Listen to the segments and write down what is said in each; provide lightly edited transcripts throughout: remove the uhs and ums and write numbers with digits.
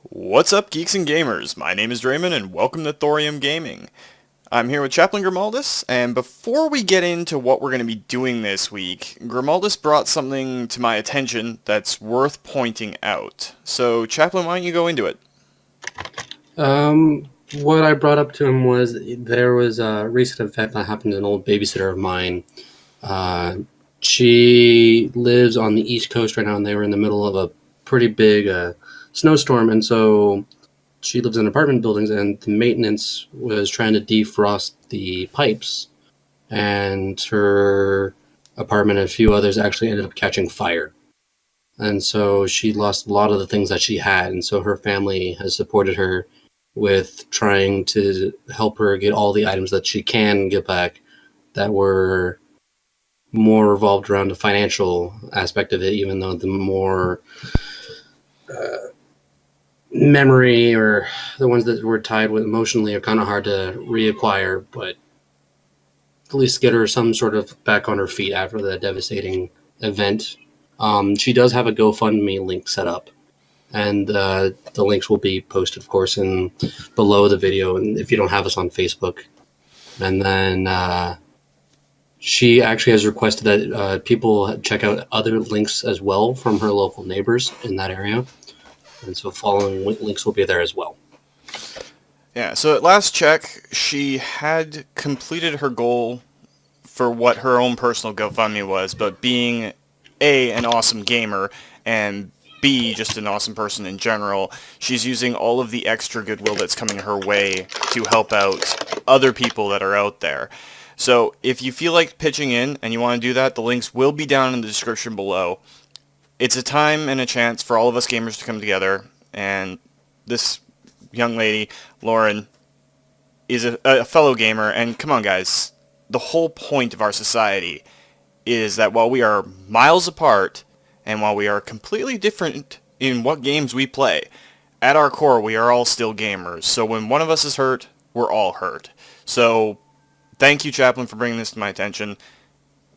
What's up, geeks and gamers? My name is Draymond, and welcome to Thorium Gaming. I'm here with Chaplain Grimuldis, and before we get into what we're going to be doing this week, Grimuldis brought something to my attention that's worth pointing out. So, Chaplain, why don't you go into it? What I brought up to him was there was a recent event that happened to an old babysitter of mine. Uh, she lives on the East Coast right now, and they were in the middle of a pretty big snowstorm, and so she lives in apartment buildings, and the maintenance was trying to defrost the pipes, and her apartment and a few others actually ended up catching fire. And so she lost a lot of the things that she had, and so her family has supported her with trying to help her get all the items that she can get back that were more revolved around the financial aspect of it, even though the more memory or the ones that were tied with emotionally are kind of hard to reacquire, but at least get her some sort of back on her feet after the devastating event. She does have a GoFundMe link set up, and the links will be posted, of course, in below the video. And if you don't have us on Facebook, and then she actually has requested that people check out other links as well from her local neighbors in that area, and so following links will be there as well. Yeah, so at last check, she had completed her goal for what her own personal GoFundMe was, but being A, an awesome gamer, and B, just an awesome person in general, she's using all of the extra goodwill that's coming her way to help out other people that are out there. So if you feel like pitching in and you want to do that, the links will be down in the description below. It's a time and a chance for all of us gamers to come together, and this young lady, Lauren, is a fellow gamer, and come on guys, the whole point of our society is that while we are miles apart, and while we are completely different in what games we play, at our core we are all still gamers. So when one of us is hurt, we're all hurt. So thank you, Chaplain, for bringing this to my attention.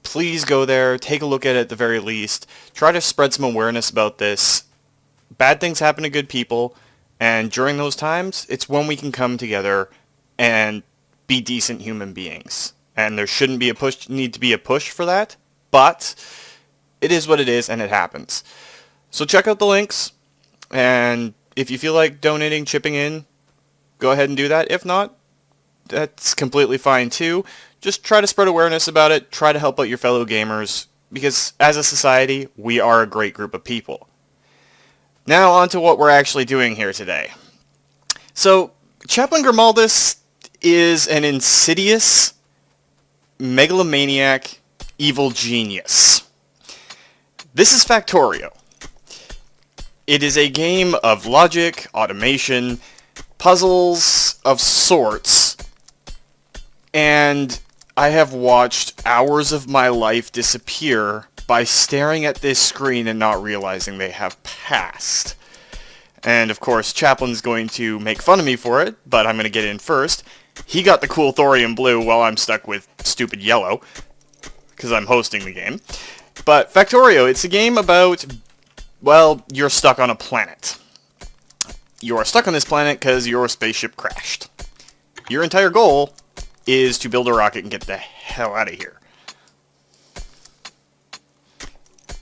Please go there, take a look at it at the very least. Try to spread some awareness about this. Bad things happen to good people, and during those times, it's when we can come together and be decent human beings. And there shouldn't be need to be a push for that, but it is what it is, and it happens. So check out the links, and if you feel like donating, chipping in, go ahead and do that. If not, that's completely fine too. Just try to spread awareness about it, try to help out your fellow gamers, because as a society, we are a great group of people. Now on to what we're actually doing here today. So, Chaplain Grimuldis is an insidious, megalomaniac, evil genius. This is Factorio. It is a game of logic, automation, puzzles of sorts, and I have watched hours of my life disappear by staring at this screen and not realizing they have passed. And of course, Chaplin's going to make fun of me for it, but I'm going to get in first. He got the cool thorium blue while I'm stuck with stupid yellow, because I'm hosting the game. But Factorio, it's a game about, well, you're stuck on a planet. You are stuck on this planet because your spaceship crashed. Your entire goal is to build a rocket and get the hell out of here.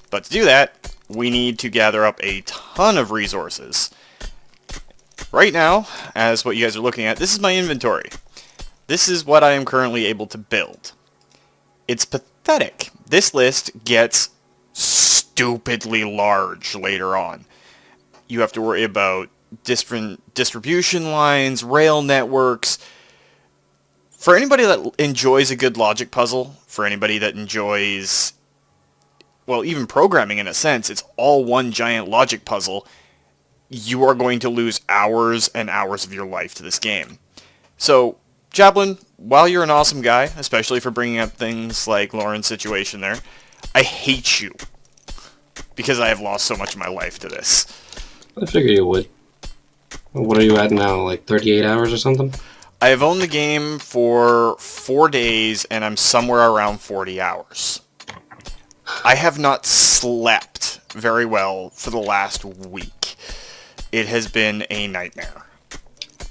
But to do that, we need to gather up a ton of resources. Right now, as what you guys are looking at, this is my inventory. This is what I am currently able to build. It's pathetic. This list gets stupidly large later on. You have to worry about different distribution lines, rail networks. For anybody that enjoys a good logic puzzle, for anybody that enjoys, well, even programming in a sense, it's all one giant logic puzzle, you are going to lose hours and hours of your life to this game. So, Chaplain, while you're an awesome guy, especially for bringing up things like Lauren's situation there, I hate you because I have lost so much of my life to this. I figure you would. What are you at now, like 38 hours or something? I have owned the game for 4 days, and I'm somewhere around 40 hours. I have not slept very well for the last week. it has been a nightmare.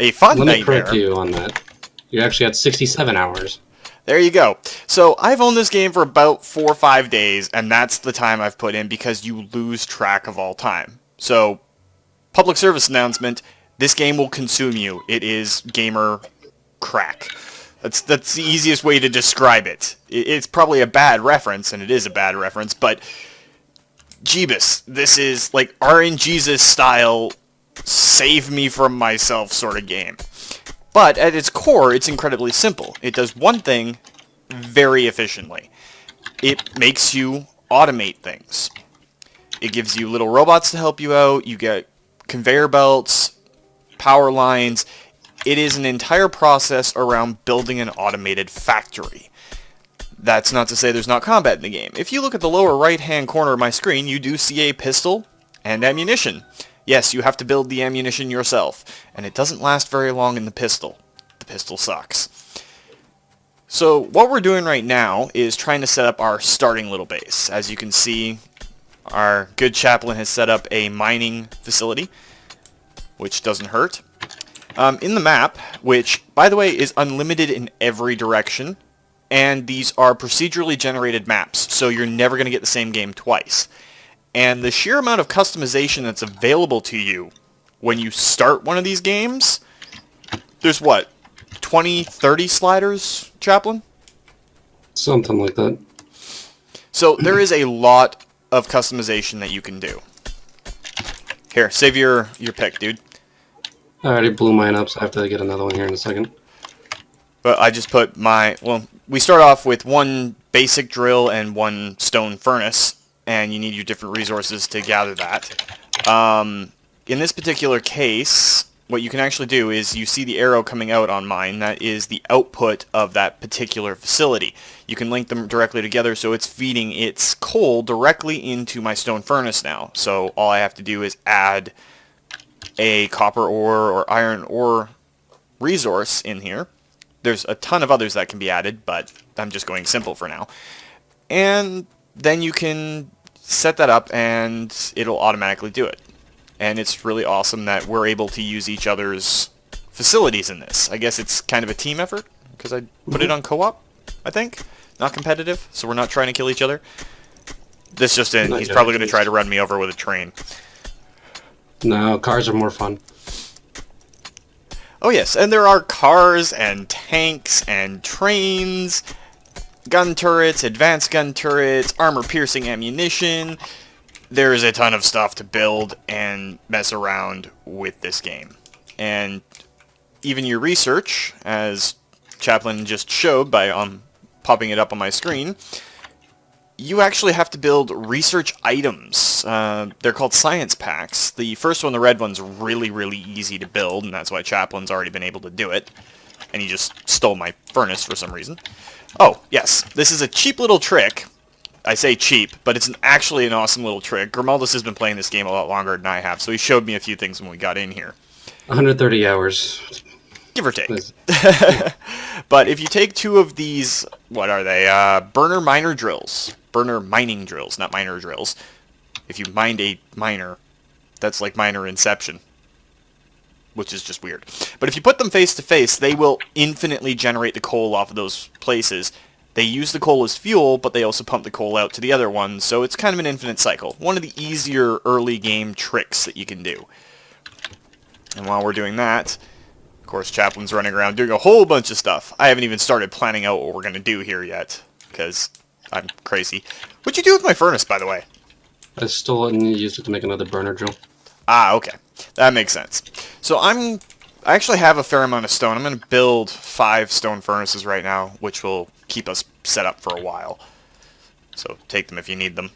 A fun Let me nightmare. correct you on that. You actually had 67 hours. There you go. So I've owned this game for about 4 or 5 days, and that's the time I've put in because you lose track of all time. So, public service announcement, this game will consume you. It is gamer crack. That's the easiest way to describe it. It's probably a bad reference, and it is a bad reference, but Jeebus, this is like RNGesus style save me from myself sort of game. But at its core, it's incredibly simple. It does one thing very efficiently. It makes you automate things. It gives you little robots to help you out. You get conveyor belts, power lines. It is an entire process around building an automated factory. That's not to say there's not combat in the game. If you look at the lower right-hand corner of my screen, you do see a pistol and ammunition. Yes, you have to build the ammunition yourself, and it doesn't last very long in the pistol. The pistol sucks. So what we're doing right now is trying to set up our starting little base. As you can see, our good chaplain has set up a mining facility, which doesn't hurt. In the map, which, by the way, is unlimited in every direction, and these are procedurally generated maps, so you're never going to get the same game twice. And the sheer amount of customization that's available to you when you start one of these games, there's what, 20, 30 sliders, Chaplain? Something like that. So there is a lot of customization that you can do. Here, save your pick, dude. I already blew mine up, so I have to get another one here in a second. But I just put my, well, we start off with one basic drill and one stone furnace, and you need your different resources to gather that. In this particular case, what you can actually do is you see the arrow coming out on mine. That is the output of that particular facility. You can link them directly together, so it's feeding its coal directly into my stone furnace now. So all I have to do is add a copper ore or iron ore resource in here. There's a ton of others that can be added, but I'm just going simple for now. And then you can set that up and it'll automatically do it. And it's really awesome that we're able to use each other's facilities in this. I guess it's kind of a team effort because I put it on co-op, I think. Not competitive, so we're not trying to kill each other. This just in, he's probably going to try to run me over with a train. No, cars are more fun. Oh yes, and there are cars and tanks and trains, gun turrets, advanced gun turrets, armor-piercing ammunition. There's a ton of stuff to build and mess around with this game. And even your research, as Chaplain just showed by popping it up on my screen, you actually have to build research items. They're called science packs. The first one, the red one's really, really easy to build, and that's why Chaplain's already been able to do it. And he just stole my furnace for some reason. Oh, yes, this is a cheap little trick. I say cheap, but it's actually an awesome little trick. Grimuldis has been playing this game a lot longer than I have, so he showed me a few things when we got in here. 130 hours. Give or take. But if you take two of these, what are they? Burner mining drills, not miner drills. If you mine a miner, that's like miner inception, which is just weird. But if you put them face to face, they will infinitely generate the coal off of those places. They use the coal as fuel, but they also pump the coal out to the other ones, so it's kind of an infinite cycle. One of the easier early game tricks that you can do. And while we're doing that, of course, Chaplain's running around doing a whole bunch of stuff. I haven't even started planning out what we're going to do here yet, because I'm crazy. What'd you do with my furnace, by the way? I stole it and used it to make another burner drill. Ah, okay. That makes sense. So I actually have a fair amount of stone. I'm going to build 5 stone furnaces right now, which will keep us set up for a while. So take them if you need them.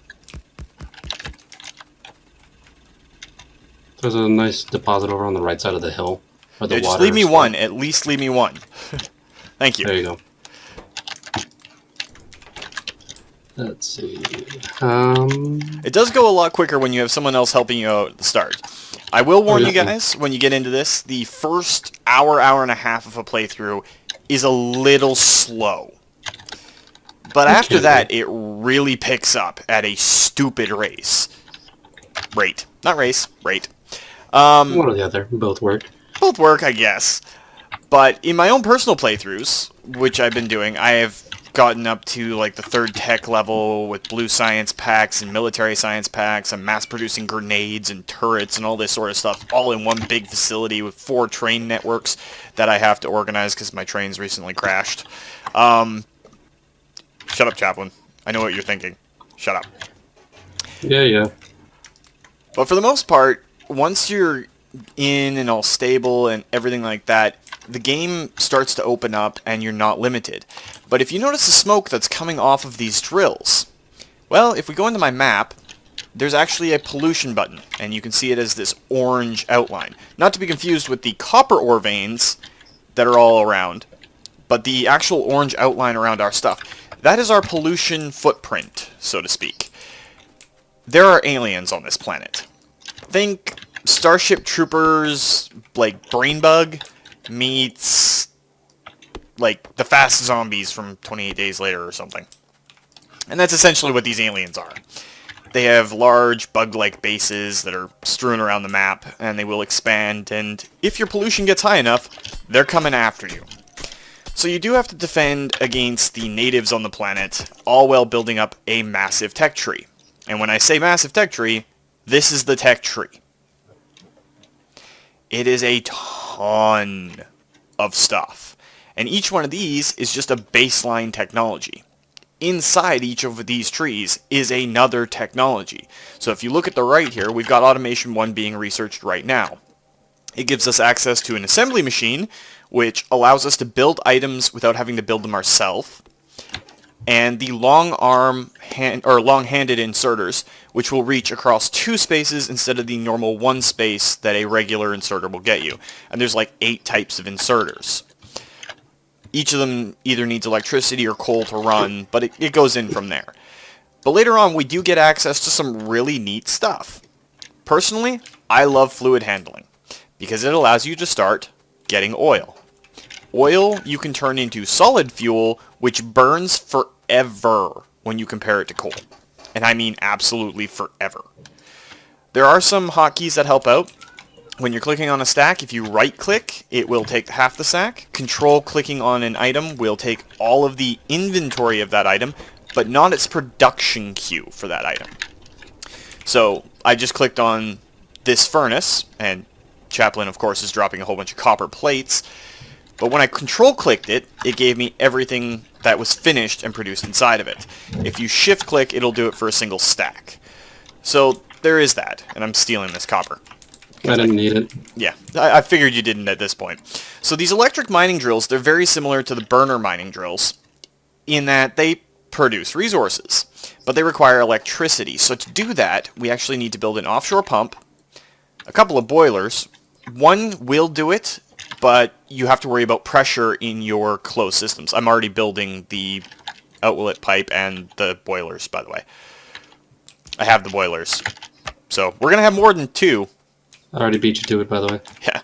There's a nice deposit over on the right side of the hill. Where the Yeah, just water leave me is one. At least leave me one. Thank you. There you go. Let's see. It does go a lot quicker when you have someone else helping you out at the start. I will warn you guys, when you get into this, the first hour and a half of a playthrough is a little slow. But after that, it really picks up at a stupid rate. Not race, rate. One or the other. Both work. Both work, I guess. But in my own personal playthroughs, which I've been doing, I have gotten up to like the 3rd tech level with blue science packs and military science packs. I'm mass producing grenades and turrets and all this sort of stuff, all in one big facility with 4 train networks that I have to organize because my trains recently crashed. Shut up, Chaplain. I know what you're thinking. Shut up. Yeah. But for the most part, once you're in and all stable and everything like that, the game starts to open up and you're not limited. But if you notice the smoke that's coming off of these drills, well, if we go into my map, there's actually a pollution button, and you can see it as this orange outline. Not to be confused with the copper ore veins that are all around, but the actual orange outline around our stuff. That is our pollution footprint, so to speak. There are aliens on this planet. Think Starship Troopers, like Brain Bug, meets like the fast zombies from 28 Days Later or something. And that's essentially what these aliens are. They have large bug-like bases that are strewn around the map, and they will expand, and if your pollution gets high enough, they're coming after you. So you do have to defend against the natives on the planet, all while building up a massive tech tree. And when I say massive tech tree, this is the tech tree. It is a ton of stuff. And each one of these is just a baseline technology. Inside each of these trees is another technology. So if you look at the right here, we've got Automation 1 being researched right now. It gives us access to an assembly machine, which allows us to build items without having to build them ourselves. And the long-handed inserters, which will reach across 2 spaces instead of the normal 1 space that a regular inserter will get you. And there's like 8 types of inserters. Each of them either needs electricity or coal to run, but it goes in from there. But later on, we do get access to some really neat stuff. Personally, I love fluid handling, because it allows you to start getting oil. Oil you can turn into solid fuel, which burns forever when you compare it to coal. And I mean absolutely forever. There are some hotkeys that help out. When you're clicking on a stack, if you right-click, it will take half the stack. Control-clicking on an item will take all of the inventory of that item, but not its production queue for that item. So, I just clicked on this furnace, and Chaplain, of course, is dropping a whole bunch of copper plates. But when I control-clicked it, it gave me everything that was finished and produced inside of it. If you shift-click, it'll do it for a single stack. So, there is that, and I'm stealing this copper. I didn't need it. Yeah, I figured you didn't at this point. So these electric mining drills, they're very similar to the burner mining drills in that they produce resources, but they require electricity. So to do that, we actually need to build an offshore pump, a couple of boilers. One will do it, but you have to worry about pressure in your closed systems. I'm already building the outlet pipe and the boilers, by the way. I have the boilers. So we're going to have more than 2. I already beat you to it, by the way. Yeah.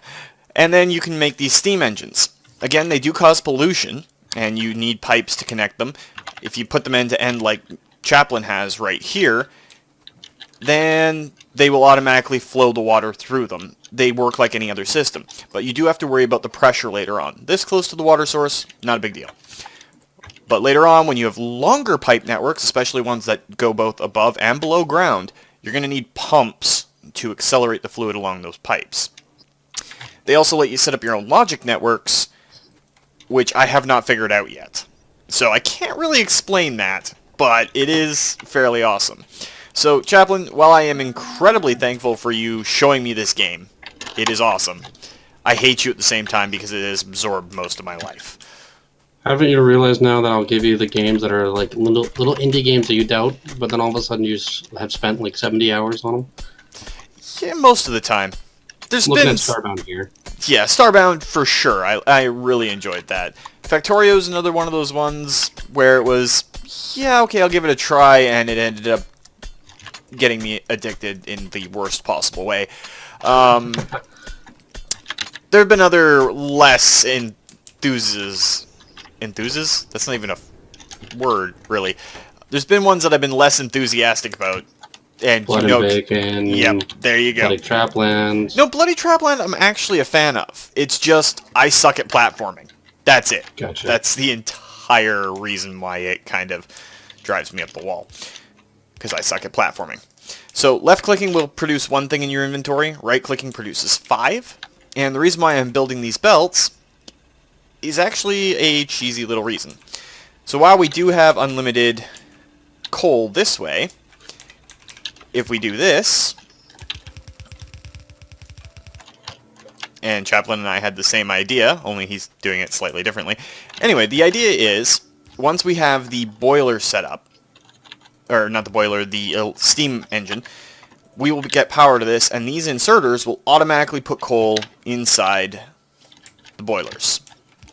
And then you can make these steam engines. Again, they do cause pollution, and you need pipes to connect them. If you put them end to end like Chaplain has right here, then they will automatically flow the water through them. They work like any other system. But you do have to worry about the pressure later on. This close to the water source, not a big deal. But later on, when you have longer pipe networks, especially ones that go both above and below ground, you're going to need pumps to accelerate the fluid along those pipes. They also let you set up your own logic networks, which I have not figured out yet. So I can't really explain that, but it is fairly awesome. So, Chaplain, while I am incredibly thankful for you showing me this game, it is awesome. I hate you at the same time because it has absorbed most of my life. Haven't you realized now that I'll give you the games that are like little indie games that you doubt, but then all of a sudden you have spent like 70 hours on them? Yeah, most of the time. There's Looking been at Starbound here. Yeah, Starbound for sure. I really enjoyed that. Factorio is another one of those ones where it was, yeah, okay, I'll give it a try, and it ended up getting me addicted in the worst possible way. There have been other less enthuses? That's not even a word, really. There's been ones that I've been less enthusiastic about, And Blood and Bacon. Yep, there you go. Bloody Trapland. No, Bloody Trapland I'm actually a fan of. It's just, I suck at platforming. That's it. Gotcha. That's the entire reason why it kind of drives me up the wall. Because I suck at platforming. So, left-clicking will produce one thing in your inventory. Right-clicking produces 5. And the reason why I'm building these belts is actually a cheesy little reason. So while we do have unlimited coal this way, if we do this, and Chaplain and I had the same idea, only he's doing it slightly differently. Anyway, the idea is, once we have the boiler set up, or not the boiler, the steam engine, we will get power to this, and these inserters will automatically put coal inside the boilers,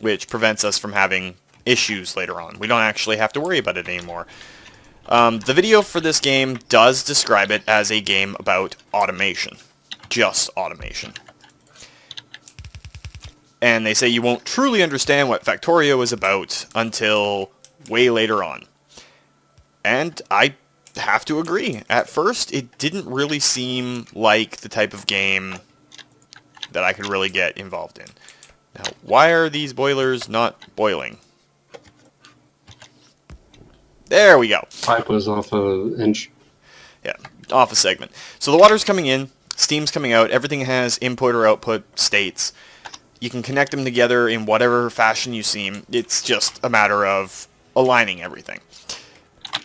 which prevents us from having issues later on. We don't actually have to worry about it anymore. The video for this game does describe it as a game about automation. Just automation. And they say you won't truly understand what Factorio is about until way later on. And I have to agree. At first, it didn't really seem like the type of game that I could really get involved in. Now, why are these boilers not boiling? There we go. Pipe was off an inch. Yeah, off a segment. So the water's coming in, steam's coming out, everything has input or output states. You can connect them together in whatever fashion you seem. It's just a matter of aligning everything.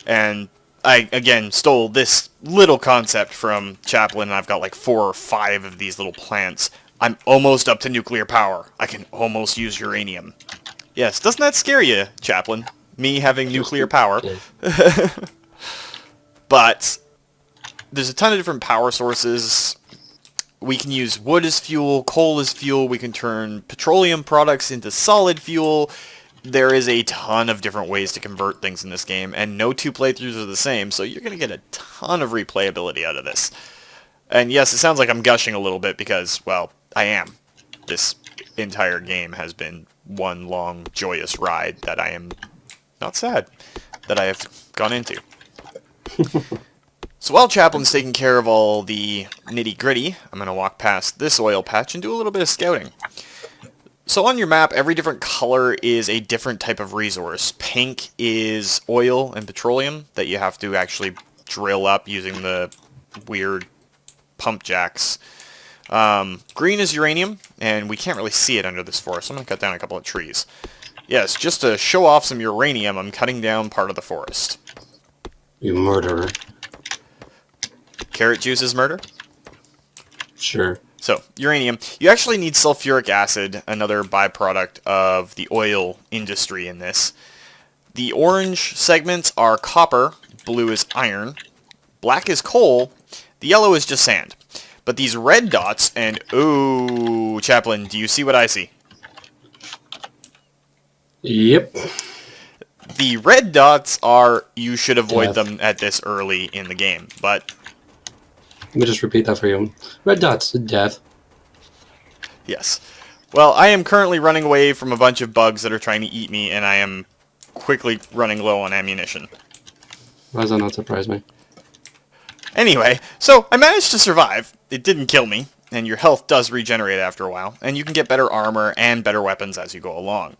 And I, again, stole this little concept from Chaplain, and I've got like 4 or 5 of these little plants. I'm almost up to nuclear power. I can almost use uranium. Yes, doesn't that scare you, Chaplain? Me having nuclear power. But there's a ton of different power sources. We can use wood as fuel, coal as fuel. We can turn petroleum products into solid fuel. There is a ton of different ways to convert things in this game, and no 2 playthroughs are the same, so you're going to get a ton of replayability out of this. And yes, it sounds like I'm gushing a little bit because, well, I am. This entire game has been one long, joyous ride that I am not sad that I have gone into. So while Chaplain's taking care of all the nitty-gritty, I'm going to walk past this oil patch and do a little bit of scouting. So on your map, every different color is a different type of resource. Pink is oil and petroleum that you have to actually drill up using the weird pump jacks. Green is uranium, and we can't really see it under this forest, so I'm going to cut down a couple of trees. Yes, just to show off some uranium, I'm cutting down part of the forest. You murderer. Carrot juice is murder? Sure. So, uranium. You actually need sulfuric acid, another byproduct of the oil industry in this. The orange segments are copper, blue is iron, black is coal, the yellow is just sand. But these red dots, and ooh, Chaplain, do you see what I see? Yep. The red dots are, you should avoid them at this early in the game, but... Let me just repeat that for you. Red dots, death. Yes. Well, I am currently running away from a bunch of bugs that are trying to eat me, and I am quickly running low on ammunition. Why does that not surprise me? Anyway, so I managed to survive. It didn't kill me, and your health does regenerate after a while, and you can get better armor and better weapons as you go along.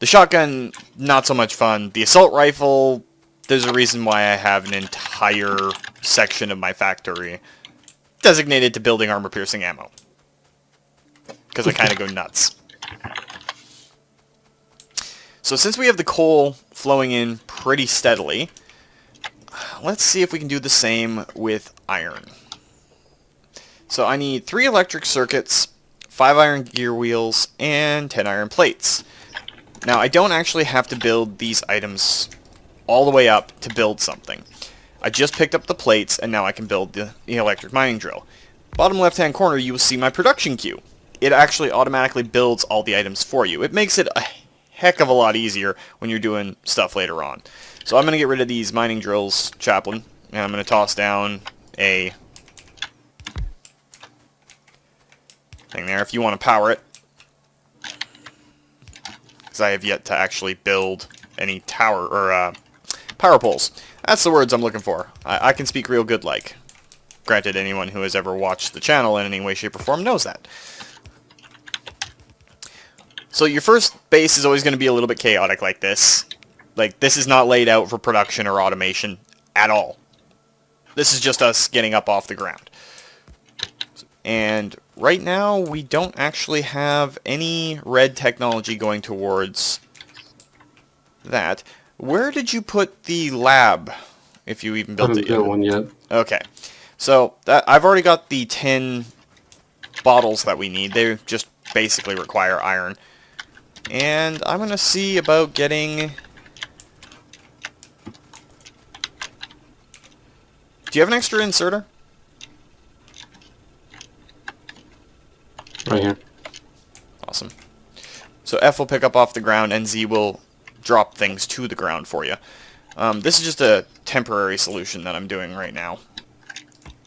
The shotgun, not so much fun. The assault rifle, there's a reason why I have an entire section of my factory designated to building armor-piercing ammo. Because I kind of go nuts. So since we have the coal flowing in pretty steadily, let's see if we can do the same with iron. So I need 3 electric circuits, 5 iron gear wheels, and 10 iron plates. Now, I don't actually have to build these items all the way up to build something. I just picked up the plates, and now I can build the electric mining drill. Bottom left-hand corner, you will see my production queue. It actually automatically builds all the items for you. It makes it a heck of a lot easier when you're doing stuff later on. So I'm going to get rid of these mining drills, Chaplain, and I'm going to toss down a thing there if you want to power it. Because I have yet to actually build any tower or power poles. That's the words I'm looking for. I can speak real good like. Granted, anyone who has ever watched the channel in any way, shape, or form knows that. So your first base is always going to be a little bit chaotic like this. Like, this is not laid out for production or automation at all. This is just us getting up off the ground. And right now, we don't actually have any red technology going towards that. Where did you put the lab, if you even built it yet? I haven't built one yet. Okay. So, I've already got the 10 bottles that we need. They just basically require iron. And I'm going to see about getting... Do you have an extra inserter? Right here. Awesome. So F will pick up off the ground, and Z will drop things to the ground for you. This is just a temporary solution that I'm doing right now,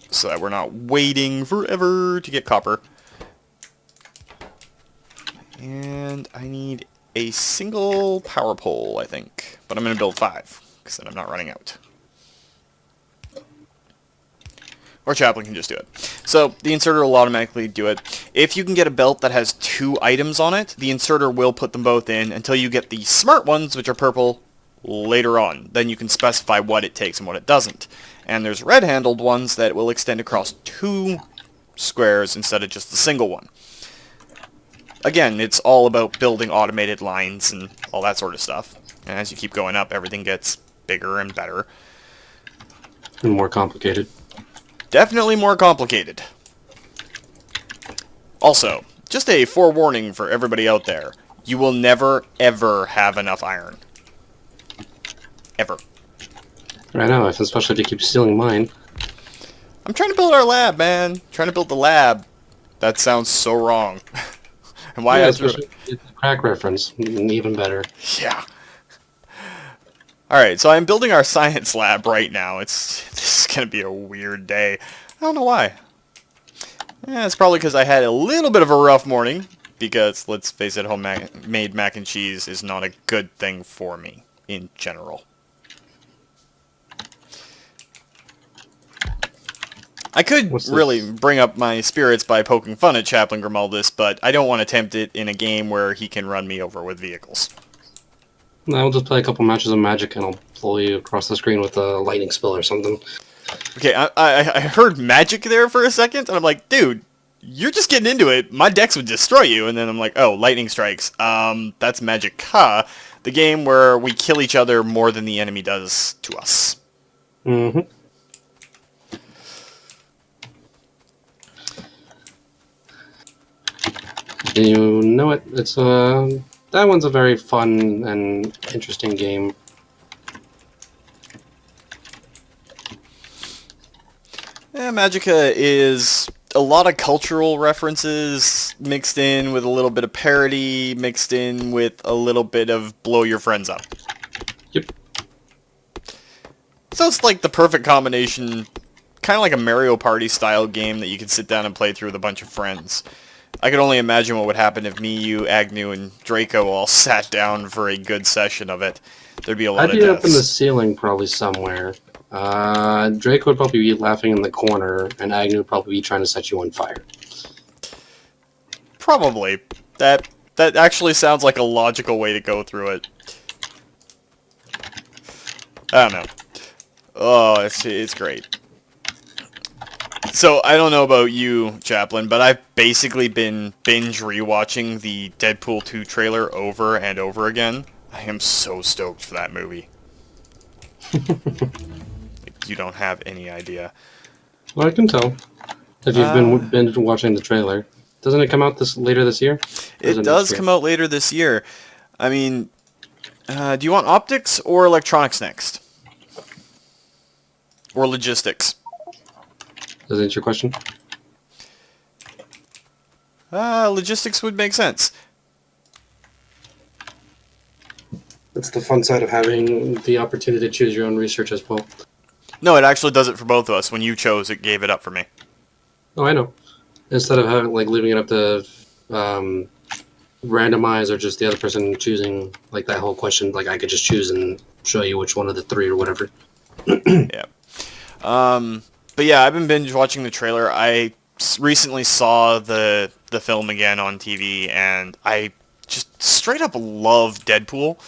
so that we're not waiting forever to get copper. And I need a single power pole, I think. But I'm going to build 5, because then I'm not running out. Or Chaplain can just do it. So, the inserter will automatically do it. If you can get a belt that has 2 items on it, the inserter will put them both in until you get the smart ones, which are purple, later on. Then you can specify what it takes and what it doesn't. And there's red-handled ones that will extend across 2 squares instead of just the single one. Again, it's all about building automated lines and all that sort of stuff. And as you keep going up, everything gets bigger and better. And more complicated. Definitely more complicated. Also, just a forewarning for everybody out there. You will never, ever have enough iron. Ever. I know, especially if you keep stealing mine. I'm trying to build our lab, man. Trying to build the lab. That sounds so wrong. And why Yeah, I especially it's a crack reference. Even better. Yeah. Alright, so I'm building our science lab right now. This is going to be a weird day. I don't know why. Yeah, it's probably because I had a little bit of a rough morning. Because, let's face it, homemade mac and cheese is not a good thing for me, in general. I could really bring up my spirits by poking fun at Chaplain Grimuldis, but I don't want to tempt it in a game where he can run me over with vehicles. I'll just play a couple matches of Magic and I'll pull you across the screen with a lightning spell or something. Okay, I heard magic there for a second, and I'm like, dude, you're just getting into it. My decks would destroy you. And then I'm like, oh, lightning strikes. That's Magic, huh? The game where we kill each other more than the enemy does to us. Mm-hmm. You know it. It's that one's a very fun and interesting game. Yeah, Magica is a lot of cultural references mixed in with a little bit of parody, mixed in with a little bit of blow your friends up. Yep. So it's like the perfect combination, kind of like a Mario Party style game that you can sit down and play through with a bunch of friends. I could only imagine what would happen if me, you, Agnew, and Draco all sat down for a good session of it. There'd be a lot of deaths. I'd be up in the ceiling probably somewhere. Draco would probably be laughing in the corner, and Agnew would probably be trying to set you on fire. Probably. That actually sounds like a logical way to go through it. I don't know. Oh, it's great. So, I don't know about you, Chaplain, but I've basically been binge rewatching the Deadpool 2 trailer over and over again. I am so stoked for that movie. Like, you don't have any idea. Well, I can tell. If you've been binge watching the trailer. Doesn't it come out later this year? It does come out later this year. I mean, do you want optics or electronics next? Or logistics? Does that answer your question? Logistics would make sense. It's the fun side of having the opportunity to choose your own research as well. No, it actually does it for both of us. When you chose, it gave it up for me. Oh, I know. Instead of having leaving it up to randomize or just the other person choosing that whole question, I could just choose and show you which one of the 3 or whatever. Yeah. But yeah, I've been binge watching the trailer. I recently saw the film again on TV, and I just straight up love Deadpool.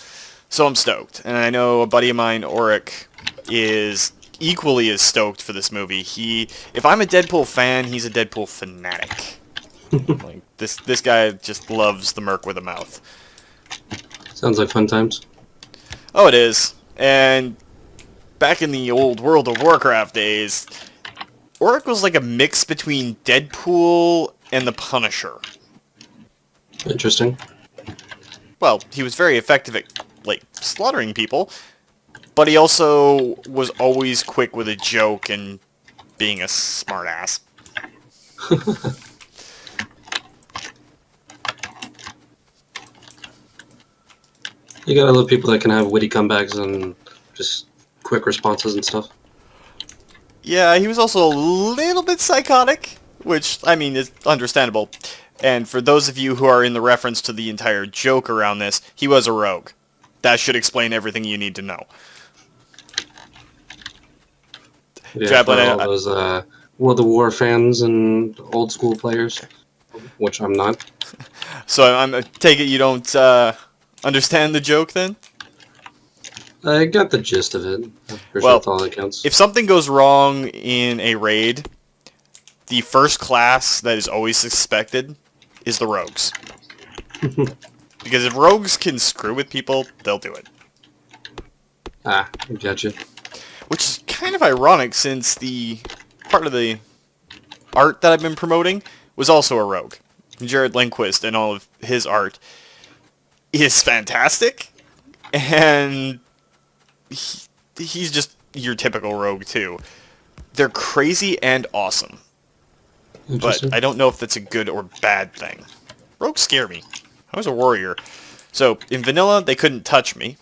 So I'm stoked. And I know a buddy of mine, Oric, is equally as stoked for this movie. If I'm a Deadpool fan, he's a Deadpool fanatic. Like this guy just loves the Merc with a mouth. Sounds like fun times. Oh, it is. And back in the old World of Warcraft days, Oric was like a mix between Deadpool and the Punisher. Interesting. Well, he was very effective at, like, slaughtering people, but he also was always quick with a joke and being a smartass. You gotta love people that can have witty comebacks and just quick responses and stuff. Yeah, he was also a little bit psychotic, which, I mean, is understandable. And for those of you who are in the reference to the entire joke around this, he was a rogue. That should explain everything you need to know. Yeah, Chaplain, for all those World of War fans and old school players, which I'm not. so I take it you don't understand the joke then? I got the gist of it. I'm pretty sure Well, that's all that counts. if something goes wrong in a raid, the first class that is always suspected is the rogues. Because if rogues can screw with people, they'll do it. I gotcha. Which is kind of ironic since the part of the art that I've been promoting was also a rogue. Jared Lindquist and all of his art is fantastic, and he's just your typical rogue too. They're crazy and awesome, but I don't know if that's a good or bad thing. Rogues scare me. I was a warrior. So in vanilla, they couldn't touch me.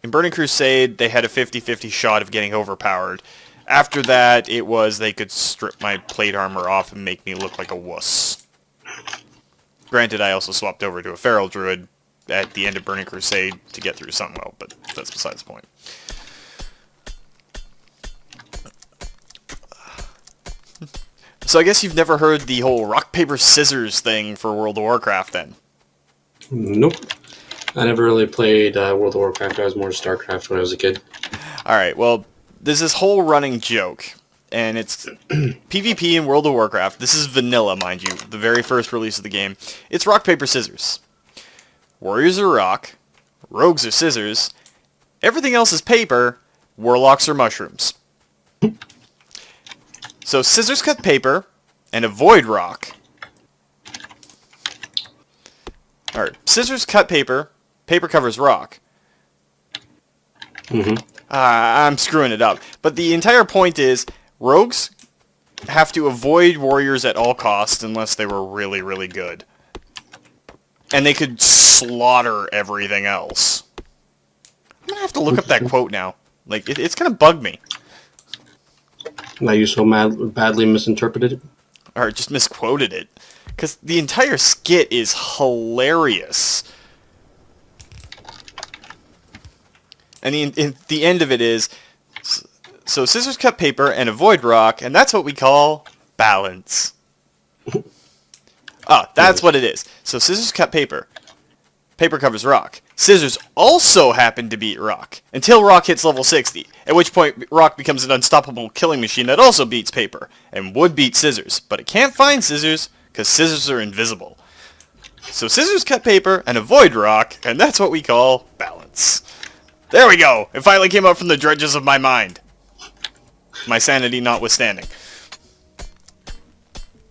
In Burning Crusade, they had a 50-50 shot of getting overpowered. After that, it was they could strip my plate armor off and make me look like a wuss. Granted, I also swapped over to a feral druid at the end of Burning Crusade to get through Sunwell, but that's besides the point. So I guess you've never heard the whole rock, paper, scissors thing for World of Warcraft then? Nope. I never really played World of Warcraft. I was more StarCraft when I was a kid. Alright, well, there's this whole running joke, and it's PvP in World of Warcraft. This is vanilla, mind you, the very first release of the game. It's rock, paper, scissors. Warriors are rock, rogues are scissors, everything else is paper, warlocks are mushrooms. So scissors cut paper and avoid rock. Or scissors cut paper, paper covers rock. I'm screwing it up. But the entire point is, rogues have to avoid warriors at all costs unless they were really, really good. And they could slaughter everything else. I'm going to have to look up that quote now. Like, it's going to bug me. Now you so badly misinterpreted it? Or just misquoted it. Because the entire skit is hilarious. And the end of it is, so scissors cut paper and avoid rock, and that's what we call balance. That's what it is. So scissors cut paper. Paper covers rock. Scissors also happen to beat rock, until rock hits level 60, at which point rock becomes an unstoppable killing machine that also beats paper, and would beat scissors, but it can't find scissors, because scissors are invisible. So scissors cut paper and avoid rock, and that's what we call balance. There we go! It finally came up from the dredges of my mind. My sanity notwithstanding.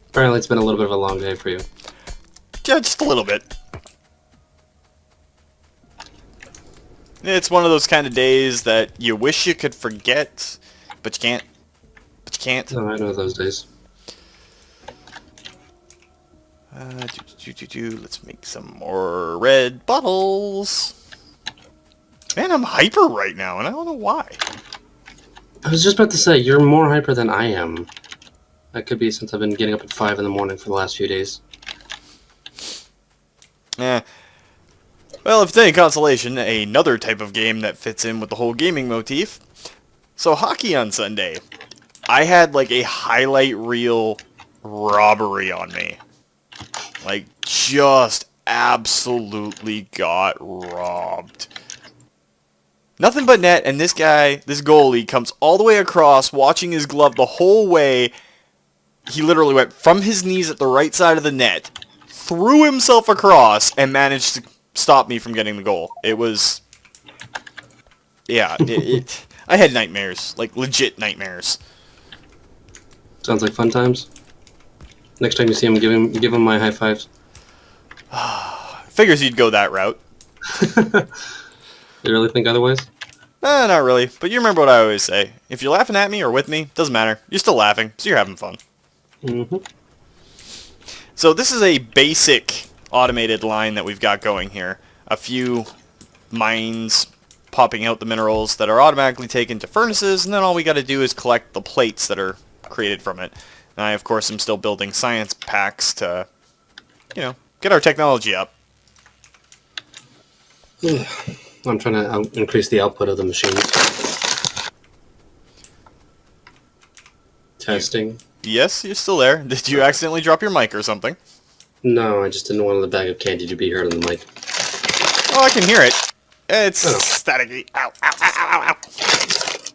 Apparently it's been a little bit of a long day for you. Yeah, just a little bit. It's one of those kind of days that you wish you could forget, but you can't. But you can't. Oh, I know those days. Let's make some more red bottles. Man, I'm hyper right now, and I don't know why. I was just about to say, you're more hyper than I am. That could be since I've been getting up at 5 in the morning for the last few days. Yeah. Well, if it's any consolation, another type of game that fits in with the whole gaming motif, So hockey on Sunday. I had like a highlight reel robbery on me. Like, just absolutely got robbed. Nothing but net, and this guy, this goalie, comes all the way across, watching his glove the whole way. He literally went from his knees at the right side of the net, threw himself across, and managed to stop me from getting the goal. It was... Yeah, I had nightmares. Like, legit nightmares. Sounds like fun times. Next time you see him, give him my high fives. Figures you'd go that route. You really think otherwise? Not really, but you remember what I always say. If you're laughing at me or with me, doesn't matter. You're still laughing, so you're having fun. Mm-hmm. So this is a basic automated line that we've got going here. A few mines popping out the minerals that are automatically taken to furnaces, and then all we got to do is collect the plates that are created from it. And I, of course, am still building science packs to, get our technology up. I'm trying to increase the output of the machines. Testing. Yes, you're still there. Did you accidentally drop your mic or something? No, I just didn't want the bag of candy to be heard on the mic. Oh, I can hear it. It's staticky. Ow, ow, ow, ow, ow.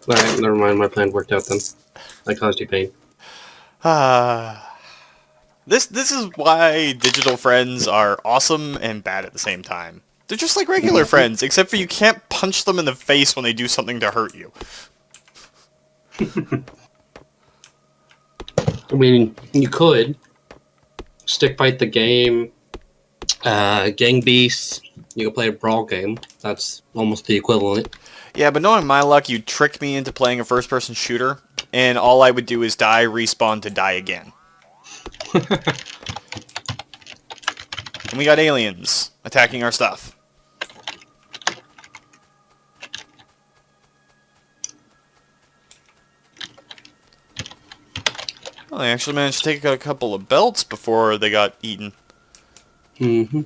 Alright, never mind. My plan worked out then. I caused you pain. This is why digital friends are awesome and bad at the same time. They're just like regular friends, except for you can't punch them in the face when they do something to hurt you. I mean, you could stick fight the game, gang beasts. You could play a brawl game. That's almost the equivalent. Yeah, but knowing my luck, you'd trick me into playing a first-person shooter, and all I would do is die, respawn to die again. And we got aliens attacking our stuff. Well, I actually managed to take a couple of belts before they got eaten. Mm-hmm.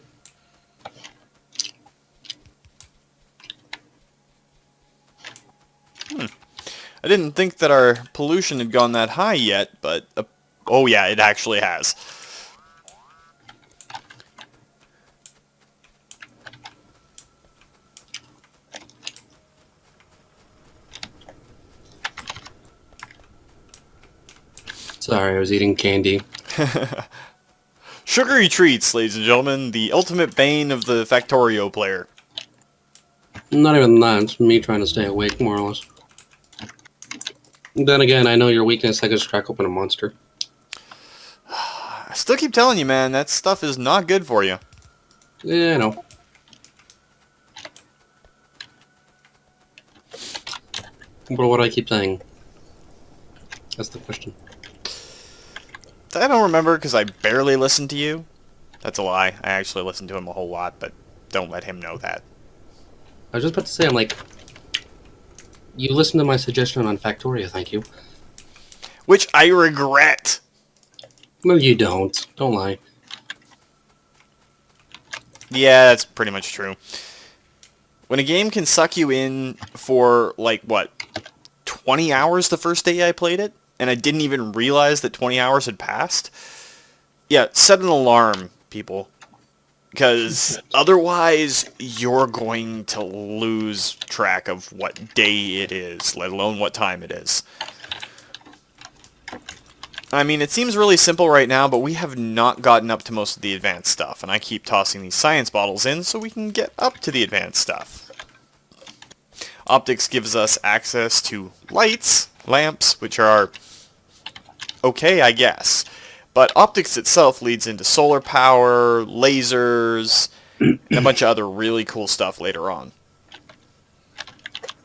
I didn't think that our pollution had gone that high yet, but... oh yeah, it actually has. Sorry, I was eating candy. Sugary treats, ladies and gentlemen, the ultimate bane of the Factorio player. Not even that. It's me trying to stay awake, more or less. Then again, I know your weakness. I could just crack open a monster. I still keep telling you, man, that stuff is not good for you. Yeah, I know. But what do I keep saying? That's the question. I don't remember because I barely listened to you. That's a lie. I actually listened to him a whole lot, but don't let him know that. I was just about to say, I'm like, you listened to my suggestion on Factorio, thank you. Which I regret. No, you don't. Don't lie. Yeah, that's pretty much true. When a game can suck you in for, like, what, 20 hours the first day I played it? And I didn't even realize that 20 hours had passed? Yeah, set an alarm, people. Because otherwise, you're going to lose track of what day it is, let alone what time it is. I mean, it seems really simple right now, but we have not gotten up to most of the advanced stuff, and I keep tossing these science bottles in so we can get up to the advanced stuff. Optics gives us access to lights, lamps, which are okay, I guess. But optics itself leads into solar power, lasers, and a bunch of other really cool stuff later on.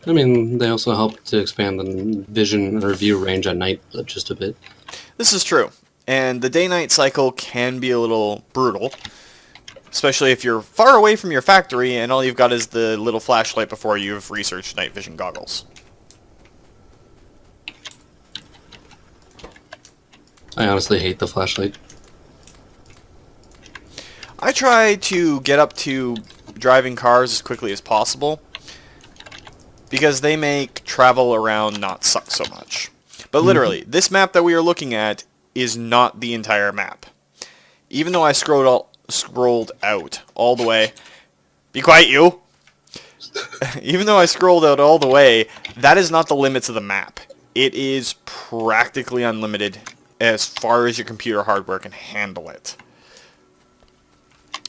I mean, they also help to expand the vision or view range at night just a bit. This is true. And the day-night cycle can be a little brutal. Especially if you're far away from your factory and all you've got is the little flashlight before you've researched night vision goggles. I honestly hate the flashlight. I try to get up to driving cars as quickly as possible. because they make travel around not suck so much. But literally, this map that we are looking at is not the entire map. Even though I scrolled out all the way... Be quiet, you! Even though I scrolled out all the way, that is not the limits of the map. It is practically unlimited as far as your computer hardware can handle it.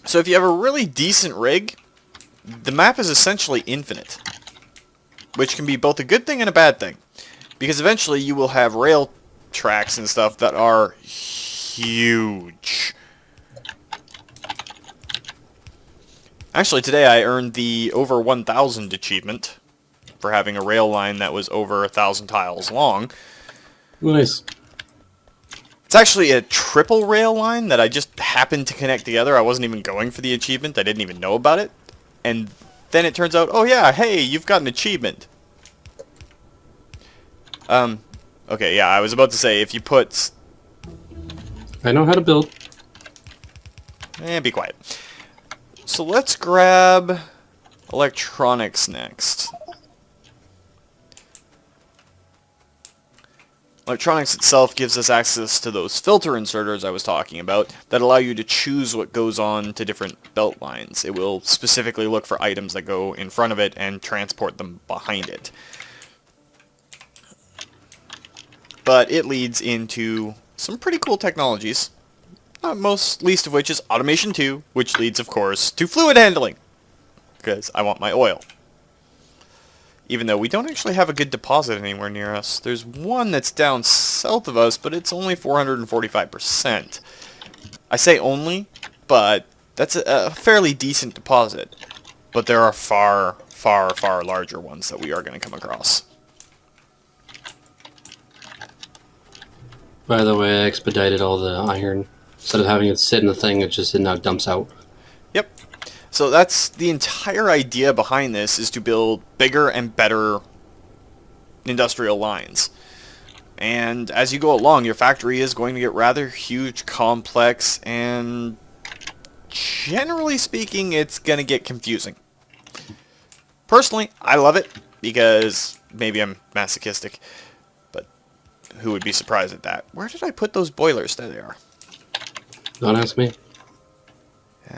So if you have a really decent rig, the map is essentially infinite. Which can be both a good thing and a bad thing. Because eventually you will have rail tracks and stuff that are huge. Actually, today I earned the over 1,000 achievement for having a rail line that was over 1,000 tiles long. Nice. It's actually a triple rail line that I just happened to connect together. I wasn't even going for the achievement. I didn't even know about it. And then it turns out, oh yeah, hey, you've got an achievement. Okay, yeah, I was about to say, if you put... I know how to build. Be quiet. So let's grab electronics next. Electronics itself gives us access to those filter inserters I was talking about that allow you to choose what goes on to different belt lines. It will specifically look for items that go in front of it and transport them behind it. But it leads into some pretty cool technologies. Least of which is Automation 2, which leads, of course, to fluid handling. Because I want my oil. Even though we don't actually have a good deposit anywhere near us. There's one that's down south of us, but it's only 445%. I say only, but that's a fairly decent deposit. But there are far, far, far larger ones that we are going to come across. By the way, I expedited all the iron. Instead of having it sit in the thing, it just now dumps out. Yep. So that's the entire idea behind this, is to build bigger and better industrial lines. And as you go along, your factory is going to get rather huge, complex, and generally speaking, it's going to get confusing. Personally, I love it, because maybe I'm masochistic, but who would be surprised at that? Where did I put those boilers? There they are. Don't ask me.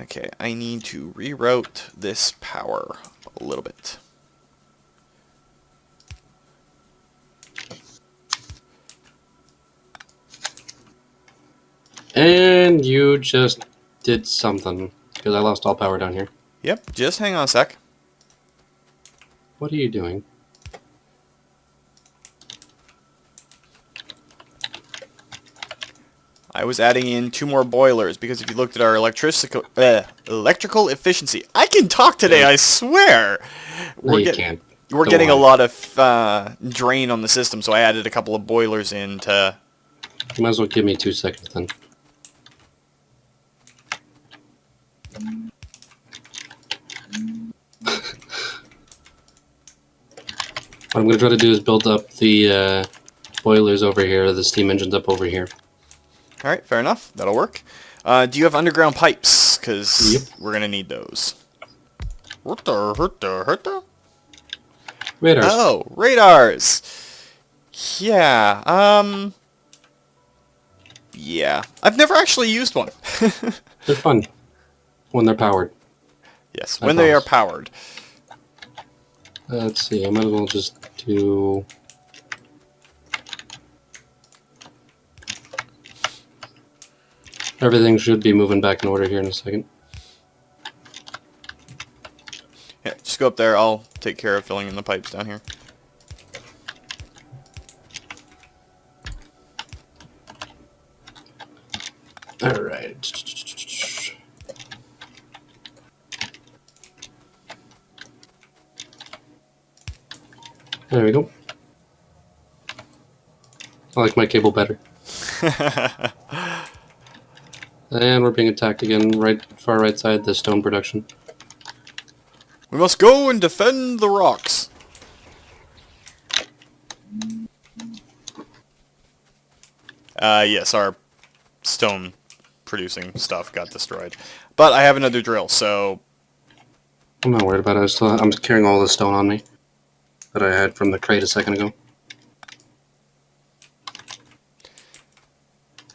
Okay, I need to reroute this power a little bit. And you just did something, because I lost all power down here. Yep, just hang on a sec. What are you doing? I was adding in 2 more boilers, because if you looked at our electrical efficiency... I can talk today, I swear! No, you can't. We're getting a lot of drain on the system, so I added a couple of boilers in to... You might as well give me 2 seconds then. What I'm going to try to do is build up the boilers over here, the steam engines up over here. Alright, fair enough. That'll work. Do you have underground pipes? Because Yep. we're going to need those. Radars. Oh, radars! Yeah, yeah. I've never actually used one. They're fun when they're powered. Yes, when they are powered. Let's see, I might as well just do... Everything should be moving back in order here in a second. Yeah, just go up there. I'll take care of filling in the pipes down here. Alright. There we go. I like my cable better. And we're being attacked again, far right side, the stone production. We must go and defend the rocks. Yes, our stone producing stuff got destroyed. But I have another drill, so... I'm not worried about it. I'm carrying all the stone on me. that I had from the crate a second ago.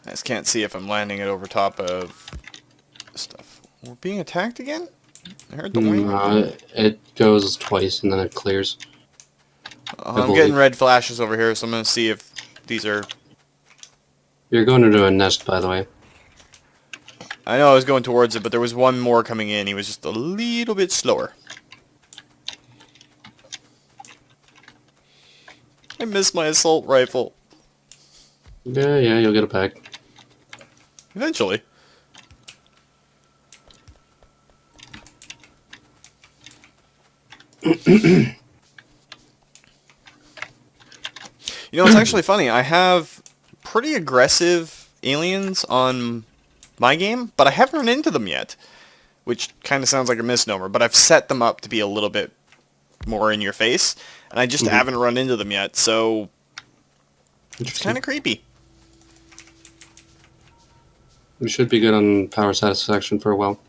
I just can't see if I'm landing it over top of stuff. We're being attacked again? I heard the wing. It goes twice and then it clears. I'm getting red flashes over here, so I'm going to see if these are... You're going into a nest, by the way. I know I was going towards it, but there was one more coming in. He was just a little bit slower. I missed my assault rifle. Yeah, you'll get it back. Eventually. You know, it's actually funny. I have pretty aggressive aliens on my game, but I haven't run into them yet. Which kind of sounds like a misnomer, but I've set them up to be a little bit more in your face, and I just haven't run into them yet, so it's kind of creepy. We should be good on power satisfaction for a while.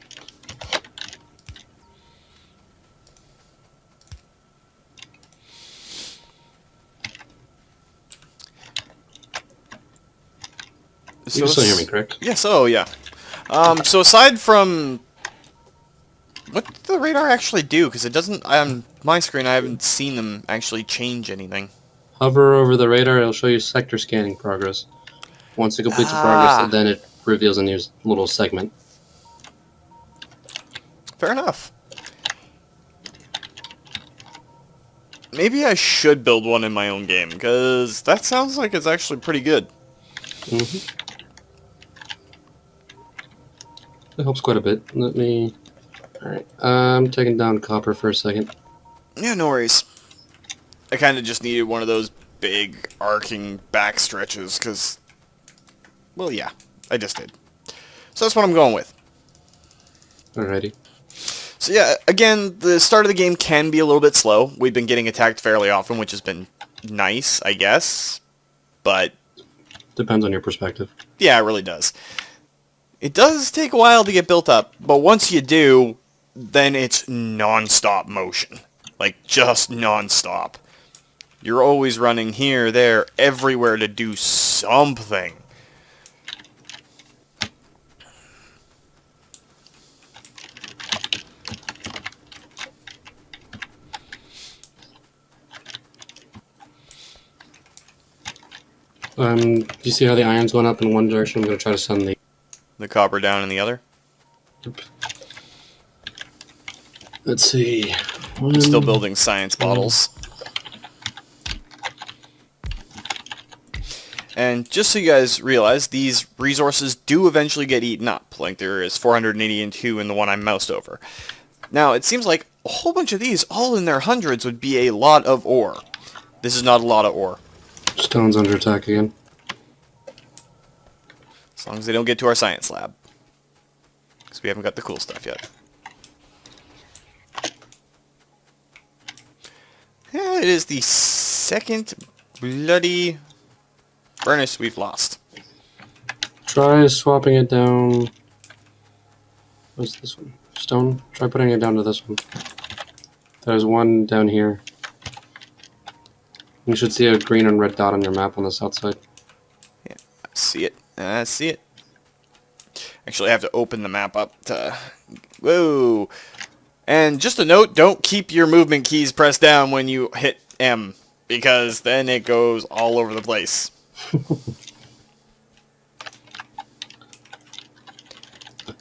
You still hear me, correct? Yes, oh yeah. So aside from... What did the radar actually do? Because it doesn't... On my screen, I haven't seen them actually change anything. Hover over the radar, it'll show you sector scanning progress. Once it completes the progress, then it reveals a new little segment. Fair enough. Maybe I should build one in my own game, because that sounds like it's actually pretty good. Mm-hmm. It helps quite a bit. Let me... Alright, I'm taking down copper for a second. Yeah, no worries. I kind of just needed one of those big arcing back stretches, because... Well, yeah, I just did. So that's what I'm going with. Alrighty. So yeah, again, the start of the game can be a little bit slow. We've been getting attacked fairly often, which has been nice, I guess. But... Depends on your perspective. Yeah, it really does. It does take a while to get built up, but once you do, then it's non-stop motion. Like, just non-stop. You're always running here, there, everywhere to do something. You see how the iron's going up in one direction? I'm going to try to send the copper down in the other. Let's see. Still building science bottles. And just so you guys realize, these resources do eventually get eaten up. Like there is 482 in the one I'm moused over. Now, it seems like a whole bunch of these, all in their hundreds, would be a lot of ore. This is not a lot of ore. Stone's under attack again. As long as they don't get to our science lab. Because we haven't got the cool stuff yet. Yeah, it is the second bloody furnace we've lost. Try swapping it down. What's this one? Stone? Try putting it down to this one. There's one down here. You should see a green and red dot on your map on the south side. Yeah, I see it. I see it. Actually, I have to open the map up to... Whoa! And just a note, don't keep your movement keys pressed down when you hit M, because then it goes all over the place.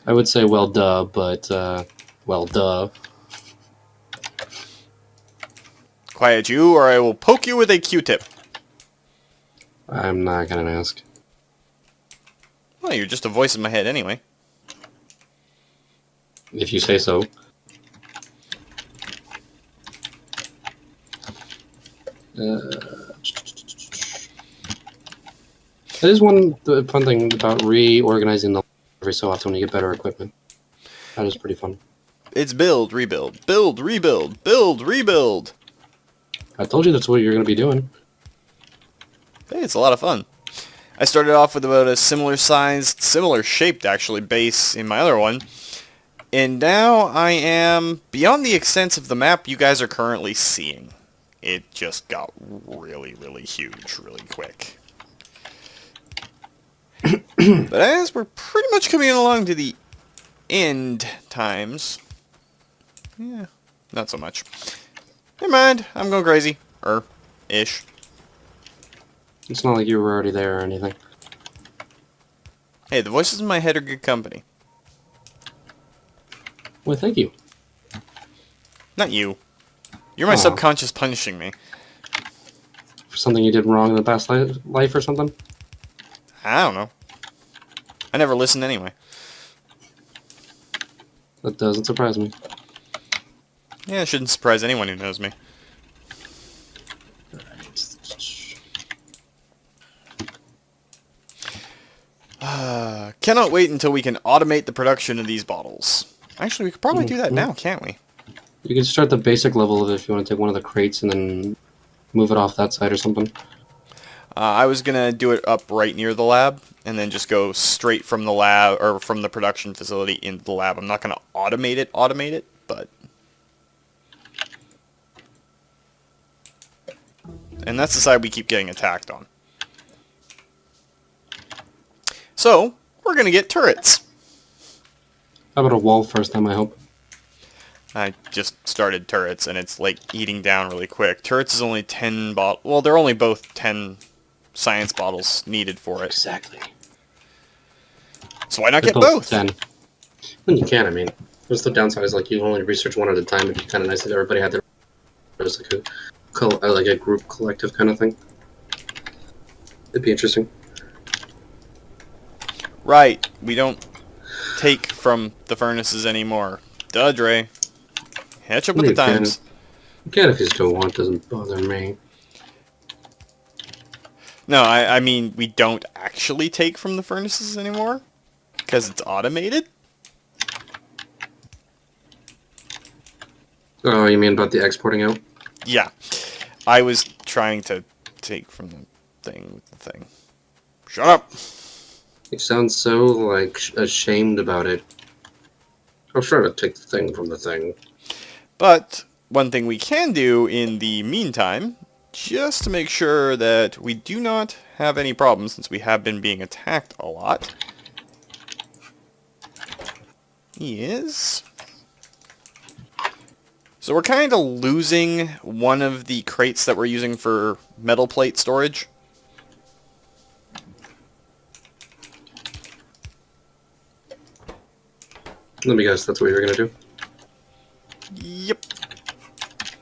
I would say well duh, but well duh. Quiet you, or I will poke you with a Q-tip. I'm not gonna ask. Well, you're just a voice in my head anyway. If you say so. That is one fun thing about reorganizing the every so often when you get better equipment. That is pretty fun. It's build, rebuild, build, rebuild, build, rebuild. I told you that's what you're going to be doing. Hey, it's a lot of fun. I started off with about a similar sized, similar shaped actually, base in my other one. And now I am beyond the extent of the map you guys are currently seeing. it just got really, really huge really quick. But as we're pretty much coming along to the end times, yeah, not so much. Never mind, I'm going crazy. Ish. It's not like you were already there or anything. Hey, the voices in my head are good company. Well, thank you. Not you. You're my subconscious punishing me. For something you did wrong in the past life or something? I don't know. I never listened anyway. That doesn't surprise me. Yeah, it shouldn't surprise anyone who knows me. Cannot wait until we can automate the production of these bottles. Actually, we could probably do that now, can't we? You can start the basic level of it if you want to take one of the crates and then move it off that side or something. I was gonna do it up right near the lab, and then just go straight from the lab, or from the production facility into the lab. I'm not gonna automate it, but... And that's the side we keep getting attacked on. So, we're gonna get turrets. How about a wall first time, I hope? I just started turrets, and it's like eating down really quick. Turrets is only 10 bottles. Well, they're only both 10 science bottles needed for it. Exactly. So why not They're get both? 10. Well, you can, I mean. What's the downside is like you only research one at a time. It'd be kind of nice if everybody had their... It was like a group collective kind of thing. It'd be interesting. Right. We don't take from the furnaces anymore. Duh, Dre. Catch up with the times. You can if you still want. Doesn't bother me. No, I mean, we don't actually take from the furnaces anymore. Because it's automated. Oh, you mean about the exporting out? Yeah. I was trying to take from the thing with the thing. Shut up! You sound so, like, ashamed about it. I'm trying to take the thing from the thing. But one thing we can do in the meantime, just to make sure that we do not have any problems, since we have been being attacked a lot, is... So we're kind of losing one of the crates that we're using for metal plate storage. Let me guess, that's what you're gonna do? Yep.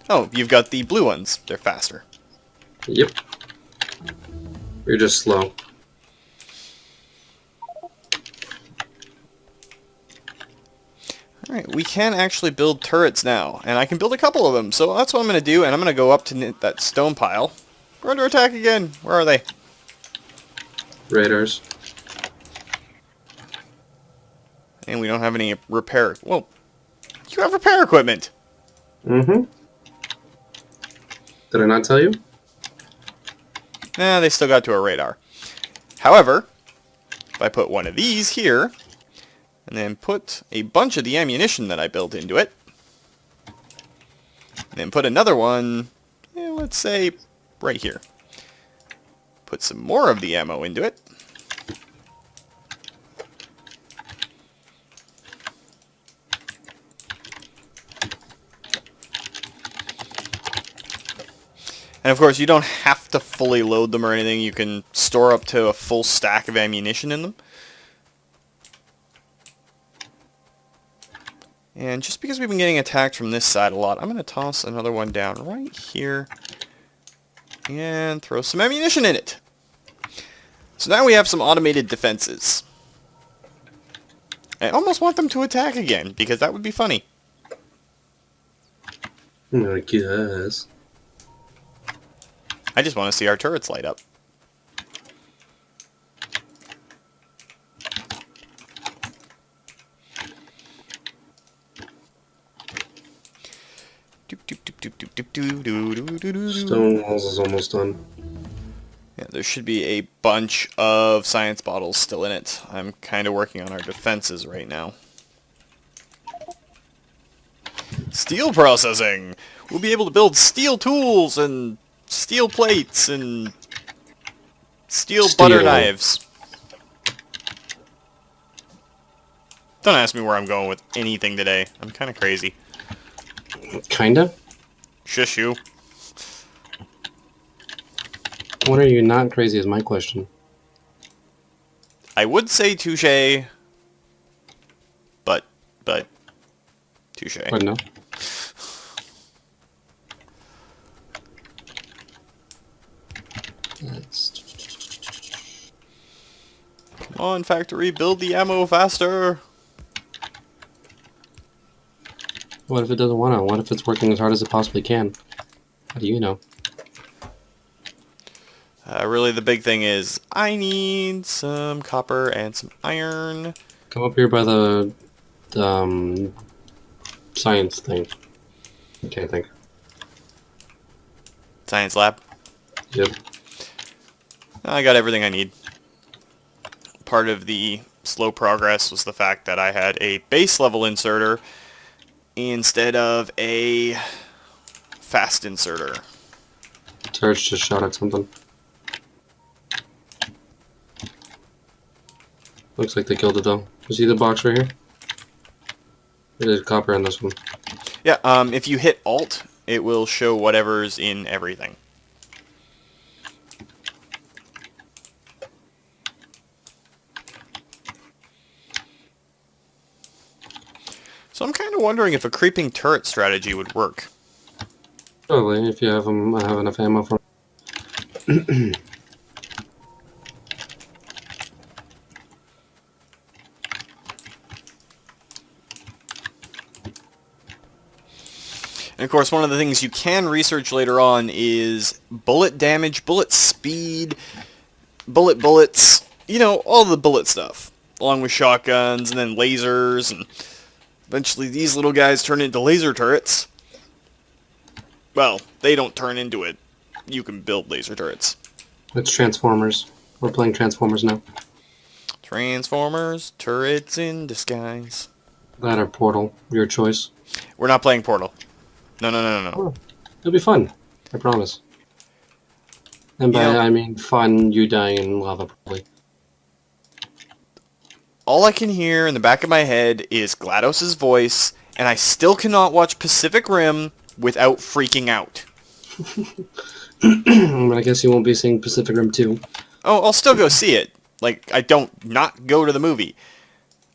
Oh, you've got the blue ones. They're faster. Yep. You're just slow. Alright, we can actually build turrets now, and I can build a couple of them, so that's what I'm going to do, and I'm going to go up to that stone pile. We're under attack again. Where are they? Raiders. And we don't have any repair... Well, you have repair equipment! Mm-hmm. Did I not tell you? Nah, they still got to a radar. However, if I put one of these here, and then put a bunch of the ammunition that I built into it, and then put another one, let's say, right here. Put some more of the ammo into it. And of course, you don't have to fully load them or anything. You can store up to a full stack of ammunition in them. And just because we've been getting attacked from this side a lot, I'm going to toss another one down right here. And throw some ammunition in it. So now we have some automated defenses. I almost want them to attack again, because that would be funny. I guess. I just want to see our turrets light up. Stone walls is almost done. Yeah, there should be a bunch of science bottles still in it. I'm kind of working on our defenses right now. Steel processing! We'll be able to build steel tools and steel plates and steel butter knives. Don't ask me where I'm going with anything today. I'm kind of crazy. Kinda? Shush you. When are you not crazy is my question. I would say touche, but, touche. But no. Come on, factory, build the ammo faster. What if it doesn't want to? What if it's working as hard as it possibly can? How do you know? Really, the big thing is I need some copper and some iron. Come up here by the science thing. Okay, I think. Science lab. Yep. I got everything I need. Part of the slow progress was the fact that I had a base level inserter instead of a fast inserter. Serge just shot at something. Looks like they killed it though. You see the box right here? There's copper on this one. Yeah, if you hit Alt, it will show whatever's in everything. So I'm kind of wondering if a creeping turret strategy would work. Probably, if you have enough ammo for. And of course, one of the things you can research later on is bullet damage, bullet speed, bullets, you know, all the bullet stuff. Along with shotguns and then lasers, and eventually these little guys turn into laser turrets. Well, they don't turn into it. You can build laser turrets. It's Transformers. We're playing Transformers now. Transformers, turrets in disguise. That or Portal, your choice. We're not playing Portal. No. Oh, it'll be fun. I promise. And by I mean fun, you dying in lava, probably. All I can hear in the back of my head is GLaDOS' voice, and I still cannot watch Pacific Rim without freaking out. I guess you won't be seeing Pacific Rim 2. Oh, I'll still go see it. Like, I don't not go to the movie.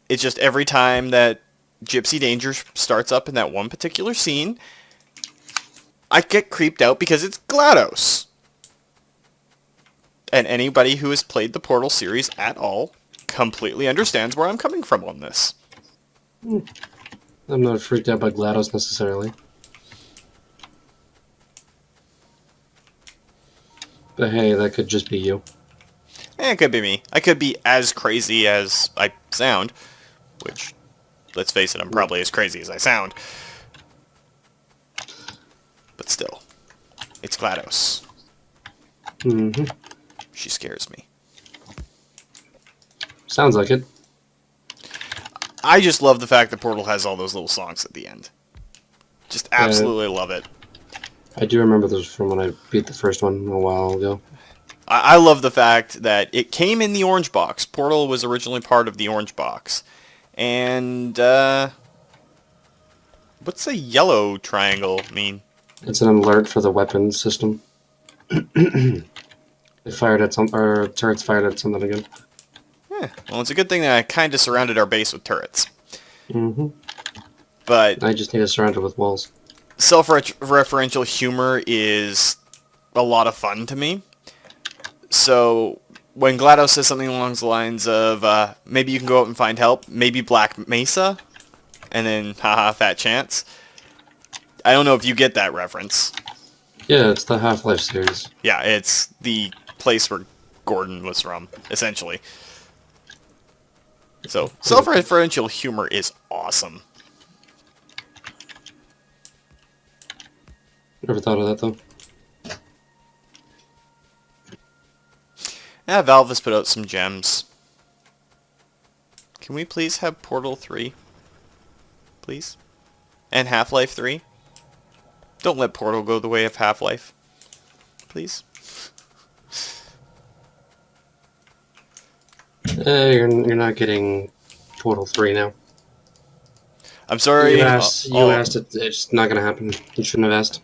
It's just every time that Gypsy Danger starts up in that one particular scene, I get creeped out because it's GLaDOS. And anybody who has played the Portal series at all completely understands where I'm coming from on this. I'm not freaked out by GLaDOS necessarily. But hey, that could just be you. It could be me. I could be as crazy as I sound, which, let's face it, I'm probably as crazy as I sound. But still, it's GLaDOS. Mm-hmm. She scares me. Sounds like it. I just love the fact that Portal has all those little songs at the end. Just absolutely love it. I do remember those from when I beat the first one a while ago. I love the fact that it came in the orange box. Portal was originally part of the orange box. And, what's a yellow triangle mean? It's an alert for the weapons system. They fired at or turrets fired at something again. Yeah, well, it's a good thing that I kind of surrounded our base with turrets. Mm-hmm. But I just need to surround it with walls. Self-referential humor is a lot of fun to me. So when GLaDOS says something along the lines of, maybe you can go out and find help, maybe Black Mesa, and then, haha, fat chance. I don't know if you get that reference. Yeah, it's the Half-Life series. Yeah, it's the place where Gordon was from, essentially. So, self-referential humor is awesome. Never thought of that, though. Yeah, Valve has put out some gems. Can we please have Portal 3? Please? And Half-Life 3? Don't let Portal go the way of Half-Life. Please. You're not getting Portal 3 now. I'm sorry. You asked it. It's not gonna happen. You shouldn't have asked.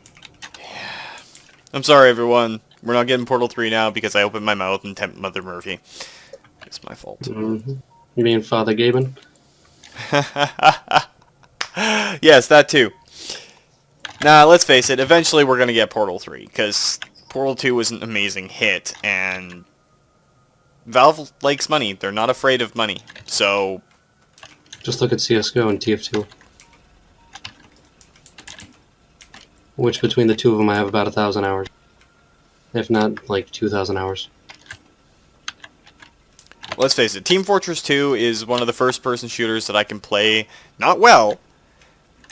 I'm sorry, everyone. We're not getting Portal 3 now because I opened my mouth and tempted Mother Murphy. It's my fault. Mm-hmm. You mean Father Gaben? Yes, that too. Nah, let's face it. Eventually, we're gonna get Portal 3 because Portal 2 was an amazing hit, and Valve likes money. They're not afraid of money. So, Just look at CS:GO and TF2. Which between the two of them, I have about 1,000 hours, if not like 2,000 hours. let's face it. Team Fortress 2 is one of the first-person shooters that I can play not well,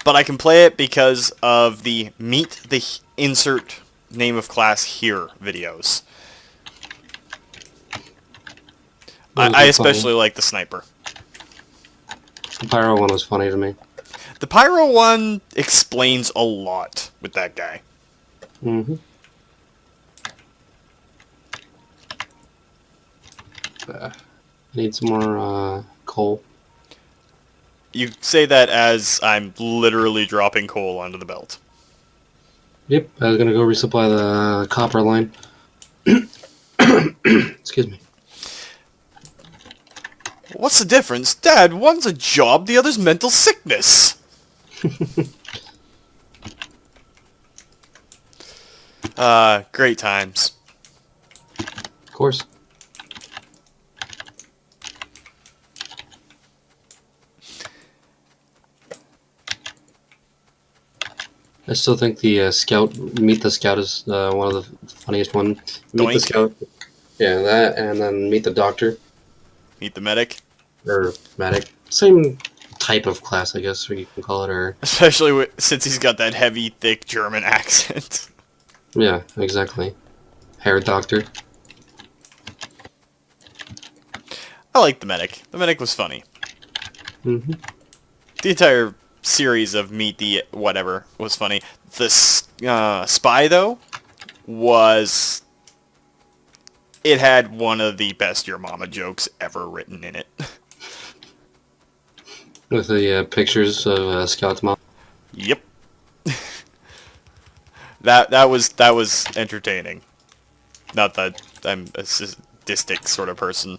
but I can play it because of the meet the insert name of class here videos. I especially like the sniper. The Pyro one was funny to me. The Pyro one explains a lot with that guy. Mm-hmm. I need some more coal. You say that as I'm literally dropping coal onto the belt. Yep, I was gonna go resupply the copper line. Excuse me. What's the difference? Dad, one's a job, the other's mental sickness. Great times. Of course. I still think the Meet the Scout is one of the funniest one. Meet the Doink. Scout. Yeah, that, and then Meet the Doctor. Meet the medic. Or Medic. Same type of class, I guess, or you can call it, or... Especially since he's got that heavy, thick German accent. Yeah, exactly. Hair Doctor. I like the medic. The medic was funny. Mm-hmm. The entire series of Meet the whatever was funny. The spy, though, was... It had one of the best Your Mama jokes ever written in it. With the pictures of Scout's mom. Yep. that was entertaining. Not that I'm a sadistic sort of person.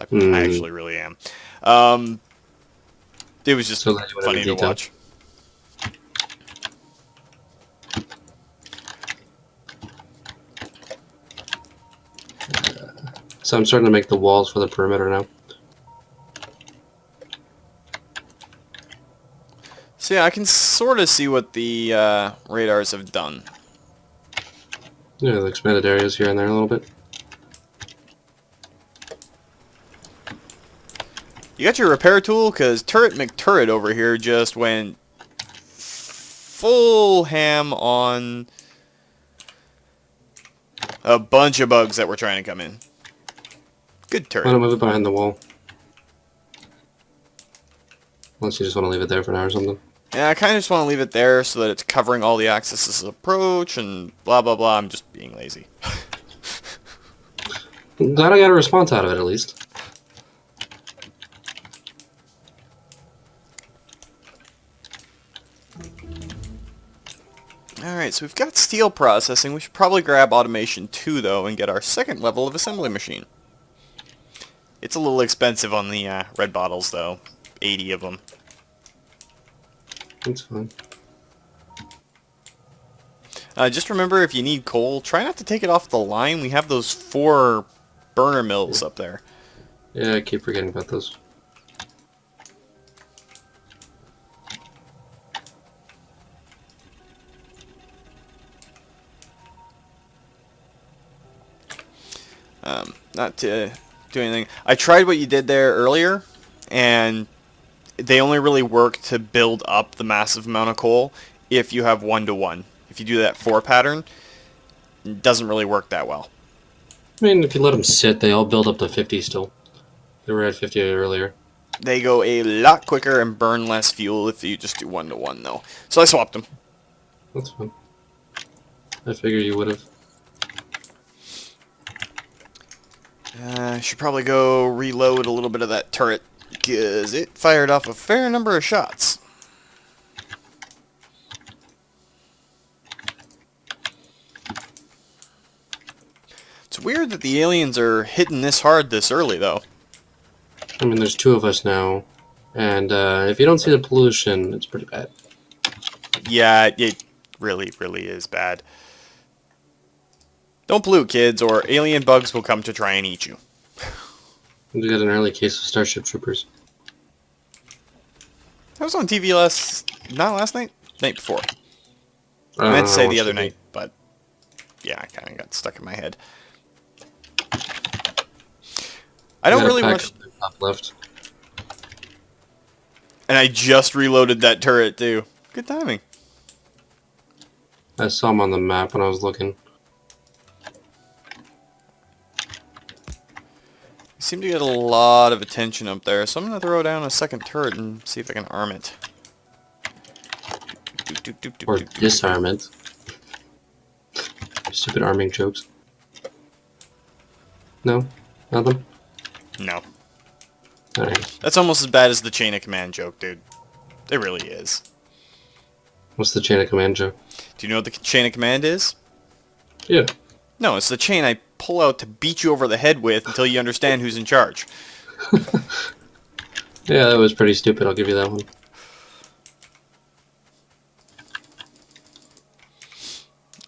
I actually really am. It was just funny to watch. So I'm starting to make the walls for the perimeter now. So yeah, I can sort of see what the radars have done. Yeah, the expanded areas here and there a little bit. You got your repair tool? Because Turret McTurret over here just went full ham on a bunch of bugs that were trying to come in. Good I'm turret. gonna move it behind the wall. Unless you just want to leave it there for now or something. Yeah, I kind of just want to leave it there so that it's covering all the accesses of approach and blah blah blah. I'm just being lazy. I'm glad I got a response out of it at least. Alright, so we've got steel processing. We should probably grab automation 2, though, and get our second level of assembly machine. It's a little expensive on the red bottles, though. 80 of them. That's fine. Just remember, if you need coal, try not to take it off the line. We have those 4 burner mills up there. Yeah, I keep forgetting about those. Not to do anything. I tried what you did there earlier, and they only really work to build up the massive amount of coal if you have 1-to-1. If you do that 4 pattern, it doesn't really work that well. I mean, if you let them sit, they all build up to 50 still. They were at 50 earlier. They go a lot quicker and burn less fuel if you just do 1-to-1, though. So I swapped them. That's fine. I figure you would have. I should probably go reload a little bit of that turret, because it fired off a fair number of shots. It's weird that the aliens are hitting this hard this early, though. I mean, there's 2 of us now, and if you don't see the pollution, it's pretty bad. Yeah, it really, really is bad. Don't pollute, kids, or alien bugs will come to try and eat you. We got an early case of Starship Troopers. That was on TV not last night? Night before. I meant to say the other night, but yeah, I kind of got stuck in my head. I don't really watch... Top left. And I just reloaded that turret, too. Good timing. I saw him on the map when I was looking. I seem to get a lot of attention up there, so I'm going to throw down a second turret and see if I can arm it. Or disarm it. Stupid arming jokes. No? Nothing? No. Alright. That's almost as bad as the chain of command joke, dude. It really is. What's the chain of command joke? Do you know what the chain of command is? Yeah. No, it's the chain I pull out to beat you over the head with until you understand who's in charge. Yeah, that was pretty stupid, I'll give you that one.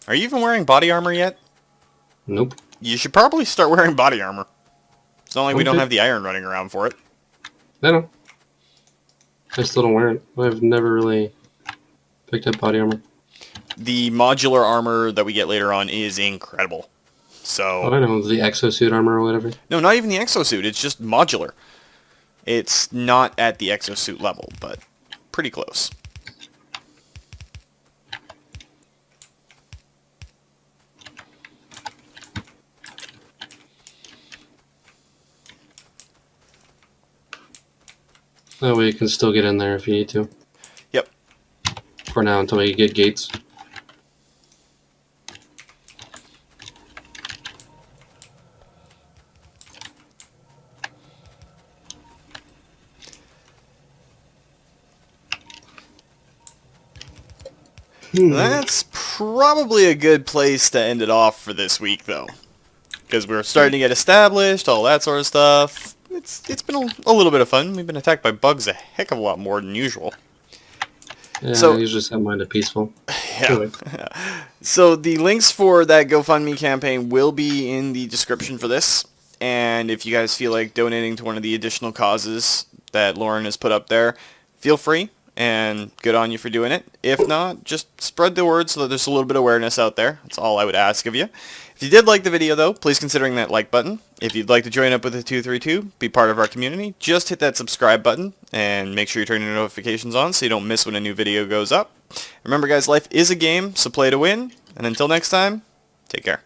Are you even wearing body armor yet? Nope. You should probably start wearing body armor. It's not like we don't Okay. have the iron running around for it. I know. I still don't wear it. I've never really picked up body armor. The modular armor that we get later on is incredible. So, Oh, I know, the exosuit armor or whatever. no, not even the exosuit. It's just modular. It's not at the exosuit level, but pretty close. That way you can still get in there if you need to. Yep. For now, until we get gates. That's probably a good place to end it off for this week, though. Because we're starting to get established, all that sort of stuff. It's been a little bit of fun. We've been attacked by bugs a heck of a lot more than usual. Yeah, So- I usually set mine to peaceful. Yeah. So the links for that GoFundMe campaign will be in the description for this. And if you guys feel like donating to one of the additional causes that Lauren has put up there, feel free. And good on you for doing it. If not, just spread the word so that there's a little bit of awareness out there. That's all I would ask of you. If you did like the video, though, please consider that like button. If you'd like to join up with the 232, be part of our community, just hit that subscribe button and make sure you turn your notifications on so you don't miss when a new video goes up. Remember, guys, life is a game, so play to win. And until next time, take care.